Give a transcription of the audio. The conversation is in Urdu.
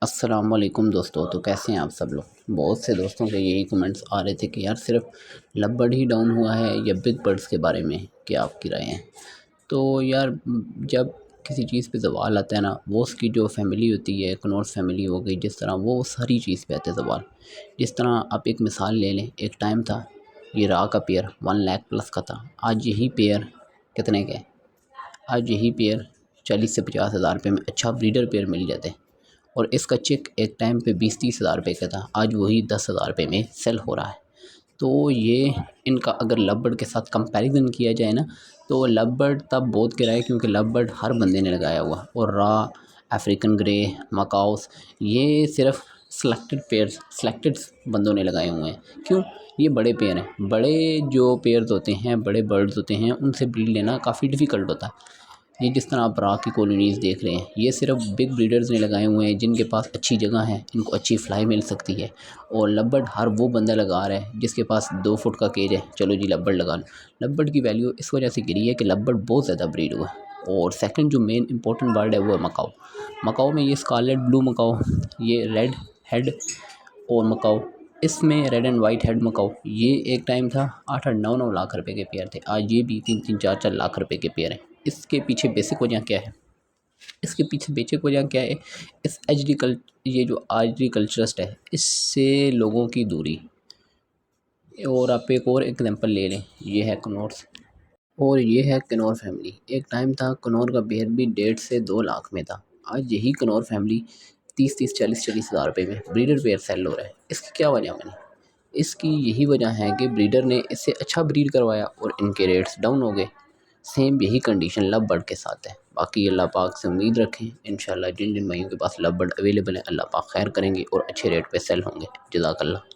السلام علیکم دوستو، تو کیسے ہیں آپ سب لوگ؟ بہت سے دوستوں کے یہی کمنٹس آ رہے تھے کہ یار صرف لو برڈ ہی ڈاؤن ہوا ہے یا بگ برڈس کے بارے میں کیا آپ کی رائے ہیں؟ تو یار جب کسی چیز پہ زوال آتا ہے نا، وہ اس کی جو فیملی ہوتی ہے، کنورس فیملی ہو گئی، جس طرح وہ ساری چیز پہ آتے زوال. جس طرح آپ ایک مثال لے لیں، ایک ٹائم تھا یہ راہ کا پیئر 1 لاکھ پلس کا تھا. آج یہی پیئر کتنے کا ہے؟ آج یہی پیئر 40 سے 50 ہزار روپے میں اچھا بریڈر پیئر مل جاتے ہیں. اور اس کا چیک ایک ٹائم پہ 20-30 ہزار روپے کا تھا، آج وہی 10 ہزار روپے میں سیل ہو رہا ہے. تو یہ ان کا اگر لو برڈ کے ساتھ کمپیریزن کیا جائے نا، تو لو برڈ تب بہت گرا ہے کیونکہ لو برڈ ہر بندے نے لگایا ہوا، اور را، افریقن گرے، مکاؤس، یہ صرف سلیکٹڈ بندوں نے لگائے ہوئے ہیں. کیوں؟ یہ بڑے پیئر ہیں. بڑے جو پیئرز ہوتے ہیں، بڑے برڈز ہوتے ہیں، ان سے بریڈ لینا کافی ڈیفیکلٹ ہوتا ہے. یہ جس طرح آپ را کی کالونیز دیکھ رہے ہیں، یہ صرف بگ بریڈرز نے لگائے ہوئے ہیں جن کے پاس اچھی جگہ ہے، ان کو اچھی فلائی مل سکتی ہے. اور لو برڈ ہر وہ بندہ لگا رہا ہے جس کے پاس 2 فٹ کا کیج ہے، چلو جی لو برڈ لگا لو. لو برڈ کی ویلیو اس وجہ سے گری ہے کہ لو برڈ بہت زیادہ بریڈ ہوا ہے. اور سیکنڈ جو مین امپورٹنٹ برڈ ہے وہ ہے مکاؤ. مکاؤ میں یہ اسکارلیٹ بلو مکاؤ، یہ ریڈ ہیڈ اور مکاؤ، اس میں red and white head macaw, یہ ایک ٹائم تھا 8-9 لاکھ روپے کے پیئر تھے. آج یہ بھی 3-4 لاکھ روپے کے پیئر ہیں. اس کے پیچھے بیسک وجہ کیا ہے؟ اس کے پیچھے بیسک وجہ کیا ہے؟ یہ جو آج کلچرسٹ ہے، اس سے لوگوں کی دوری. اور آپ ایک اور ایگزامپل لے لیں، یہ ہے کنورس، اور یہ ہے کنور فیملی. ایک ٹائم تھا کنور کا پیئر بھی 1.5 سے 2 لاکھ میں تھا. آج یہی کنور فیملی 30-40 ہزار روپے میں بریڈر پیئر سیل ہو رہا ہے. اس کی کیا وجہ بنی؟ اس کی یہی وجہ ہے کہ بریڈر نے اس سے اچھا بریڈ کروایا اور ان کے ریٹس ڈاؤن ہو گئے. سیم یہی کنڈیشن لو برڈ کے ساتھ ہے. باقی اللہ پاک سے امید رکھیں، انشاءاللہ جن بھائیوں کے پاس لو برڈ اویلیبل ہے، اللہ پاک خیر کریں گے اور اچھے ریٹ پہ سیل ہوں گے. جزاک اللہ.